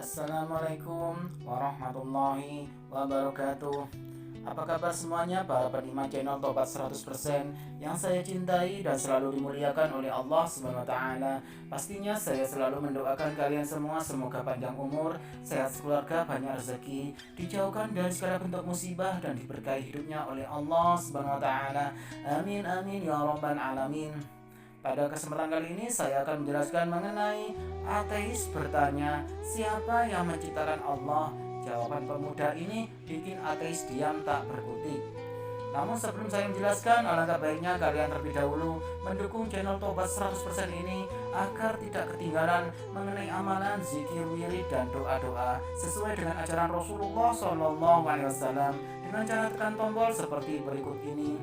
Assalamualaikum warahmatullahi wabarakatuh. Apa kabar semuanya para penikmat channel Tobat 100% yang saya cintai dan selalu dimuliakan oleh Allah SWT. Pastinya saya selalu mendoakan kalian semua semoga panjang umur, sehat keluarga, banyak rezeki, dijauhkan dari segala bentuk musibah dan diberkahi hidupnya oleh Allah SWT. Amin amin ya rabbal alamin. Pada kesempatan kali ini saya akan menjelaskan mengenai ateis bertanya, siapa yang menciptakan Allah? Jawaban pemuda ini bikin ateis diam tak berkutik. Namun sebelum saya menjelaskan, alangkah baiknya kalian terlebih dahulu mendukung channel Tobat 100% ini agar tidak ketinggalan mengenai amalan, zikir, wirid, dan doa-doa sesuai dengan ajaran Rasulullah SAW dengan cara tekan tombol seperti berikut ini.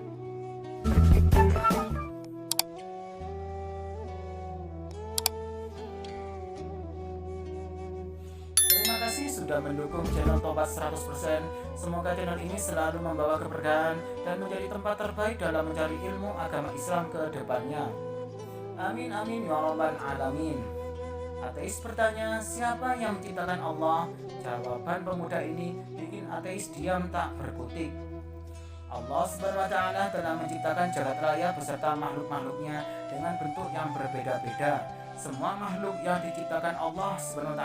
Sudah mendukung channel Tobat 100%. Semoga channel ini selalu membawa keberkahan dan menjadi tempat terbaik dalam mencari ilmu agama Islam ke depannya. Amin amin ya rabbal alamin. Ateis bertanya, siapa yang menciptakan Allah? Jawaban pemuda ini bikin ateis diam tak berkutik. Allah SWT telah menciptakan jagat raya beserta makhluk-makhluknya dengan bentuk yang berbeda-beda. Semua makhluk yang diciptakan Allah SWT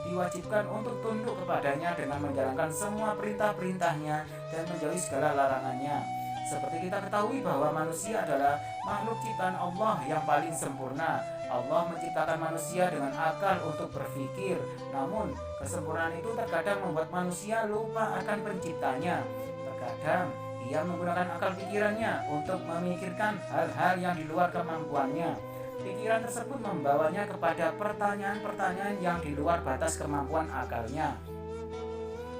diwajibkan untuk tunduk kepadanya dengan menjalankan semua perintah-perintahnya dan menjauhi segala larangannya. Seperti kita ketahui bahwa manusia adalah makhluk ciptaan Allah yang paling sempurna. Allah menciptakan manusia dengan akal untuk berpikir. Namun, kesempurnaan itu terkadang membuat manusia lupa akan penciptanya. Terkadang, ia menggunakan akal pikirannya untuk memikirkan hal-hal yang di luar kemampuannya. Pikiran tersebut membawanya kepada pertanyaan-pertanyaan yang di luar batas kemampuan akalnya.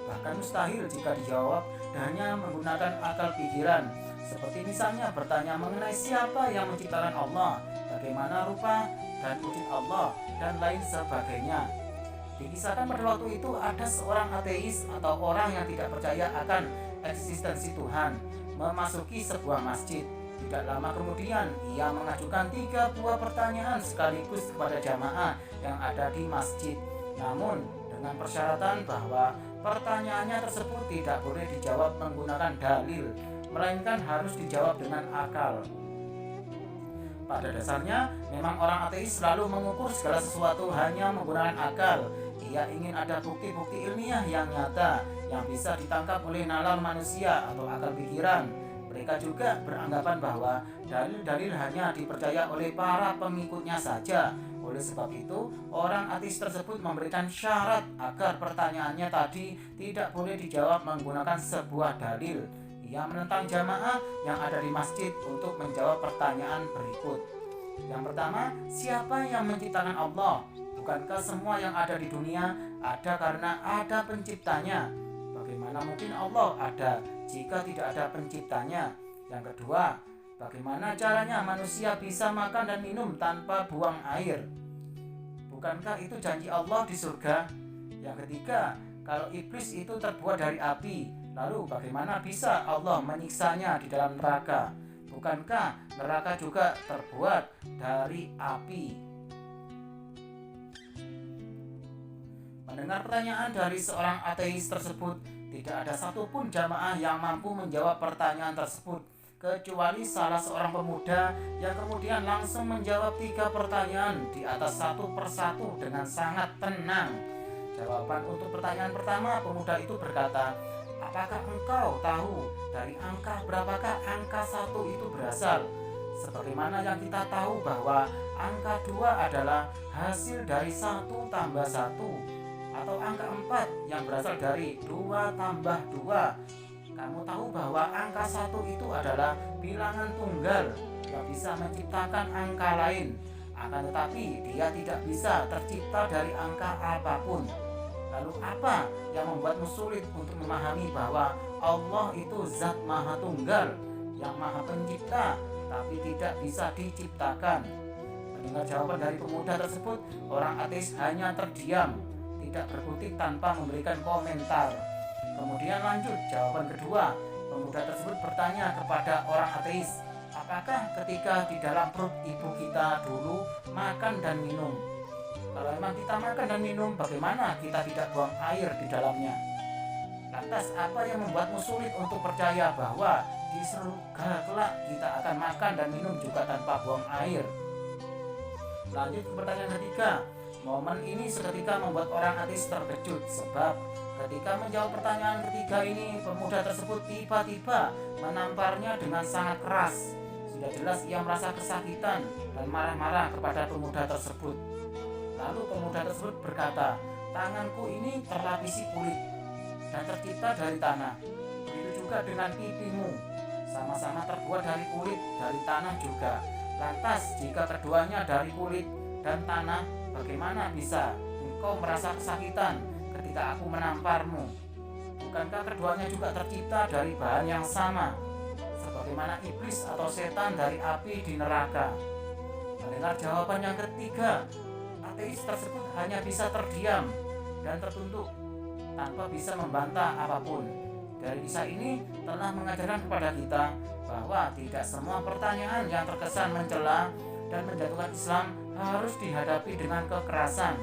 Bahkan mustahil jika dijawab hanya menggunakan akal pikiran. Seperti misalnya bertanya mengenai siapa yang menciptakan Allah, bagaimana rupa dan wujud Allah, dan lain sebagainya. Dikisahkan pada waktu itu ada seorang ateis atau orang yang tidak percaya akan eksistensi Tuhan memasuki sebuah masjid. Tidak lama kemudian ia mengajukan 3 buah pertanyaan sekaligus kepada jamaah yang ada di masjid. Namun dengan persyaratan bahwa pertanyaannya tersebut tidak boleh dijawab menggunakan dalil, melainkan harus dijawab dengan akal. Pada dasarnya memang orang ateis selalu mengukur segala sesuatu hanya menggunakan akal. Ia ingin ada bukti-bukti ilmiah yang nyata yang bisa ditangkap oleh nalar manusia atau akal pikiran. Mereka juga beranggapan bahwa dalil-dalil hanya dipercaya oleh para pengikutnya saja. Oleh sebab itu, orang ateis tersebut memberikan syarat agar pertanyaannya tadi tidak boleh dijawab menggunakan sebuah dalil. Ia menentang jamaah yang ada di masjid untuk menjawab pertanyaan berikut. Yang pertama, siapa yang menciptakan Allah? Bukankah semua yang ada di dunia ada karena ada penciptanya? Bagaimana mungkin Allah ada jika tidak ada penciptanya? Yang kedua, bagaimana caranya manusia bisa makan dan minum tanpa buang air? Bukankah itu janji Allah di surga? Yang ketiga, kalau iblis itu terbuat dari api, lalu bagaimana bisa Allah menyiksanya di dalam neraka? Bukankah neraka juga terbuat dari api? Mendengar pertanyaan dari seorang ateis tersebut, tidak ada satupun jamaah yang mampu menjawab pertanyaan tersebut, kecuali salah seorang pemuda yang kemudian langsung menjawab 3 pertanyaan di atas satu persatu dengan sangat tenang. Jawaban untuk pertanyaan pertama, pemuda itu berkata, apakah engkau tahu dari angka berapakah angka 1 itu berasal? Sebagaimana yang kita tahu bahwa angka 2 adalah hasil dari 1 tambah 1, atau angka 4 yang berasal dari 2 tambah 2. Kamu tahu bahwa angka 1 itu adalah bilangan tunggal yang bisa menciptakan angka lain. Akan tetapi dia tidak bisa tercipta dari angka apapun. Lalu apa yang membuatmu sulit untuk memahami bahwa Allah itu zat maha tunggal yang maha pencipta tapi tidak bisa diciptakan? Mendengar jawaban dari pemuda tersebut, orang ateis hanya terdiam, tidak berkutik tanpa memberikan komentar. Kemudian lanjut jawaban kedua, pemuda tersebut bertanya kepada orang ateis, apakah ketika di dalam perut ibu kita dulu makan dan minum? Kalau memang kita makan dan minum, bagaimana kita tidak buang air di dalamnya? Lantas apa yang membuatmu sulit untuk percaya bahwa di surga kelak kita akan makan dan minum juga tanpa buang air? Lanjut ke pertanyaan ketiga. Momen ini seketika membuat orang ateis terkejut, sebab ketika menjawab pertanyaan ketiga ini, pemuda tersebut tiba-tiba menamparnya dengan sangat keras. Sudah jelas ia merasa kesakitan dan marah-marah kepada pemuda tersebut. Lalu pemuda tersebut berkata, "Tanganku ini terlapisi kulit dan tercipta dari tanah. Begitu juga dengan pipimu, sama-sama terbuat dari kulit, dari tanah juga. Lantas jika keduanya dari kulit dan tanah, bagaimana bisa engkau merasa kesakitan ketika aku menamparmu? Bukankah keduanya juga tercipta dari bahan yang sama, sebagaimana iblis atau setan dari api di neraka?" Mendengar jawaban yang ketiga, ateis tersebut hanya bisa terdiam dan tertunduk tanpa bisa membantah apapun. Dari kisah ini telah mengajarkan kepada kita bahwa tidak semua pertanyaan yang terkesan mencela dan menjatuhkan Islam harus dihadapi dengan kekerasan.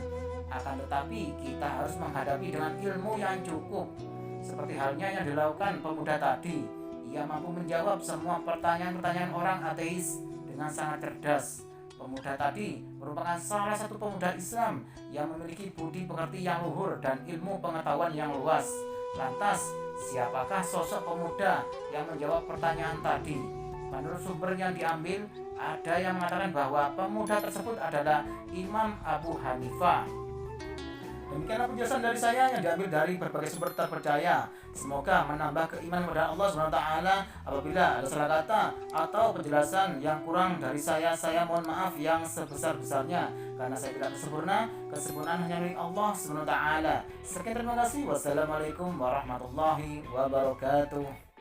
Akan tetapi kita harus menghadapi dengan ilmu yang cukup. Seperti halnya yang dilakukan pemuda tadi, ia mampu menjawab semua pertanyaan-pertanyaan orang ateis dengan sangat cerdas. Pemuda tadi merupakan salah satu pemuda Islam yang memiliki budi pekerti yang luhur dan ilmu pengetahuan yang luas. Lantas, siapakah sosok pemuda yang menjawab pertanyaan tadi? Menurut sumber yang diambil, ada yang mengatakan bahwa pemuda tersebut adalah Imam Abu Hanifah. Demikianlah penjelasan dari saya yang diambil dari berbagai sumber terpercaya. Semoga menambah keimanan kepada Allah SWT. Apabila ada salah kata atau penjelasan yang kurang dari saya mohon maaf yang sebesar-besarnya, karena saya tidak sempurna. Kesempurnaan hanya milik Allah SWT. Sekian, terima kasih. Wassalamualaikum warahmatullahi wabarakatuh.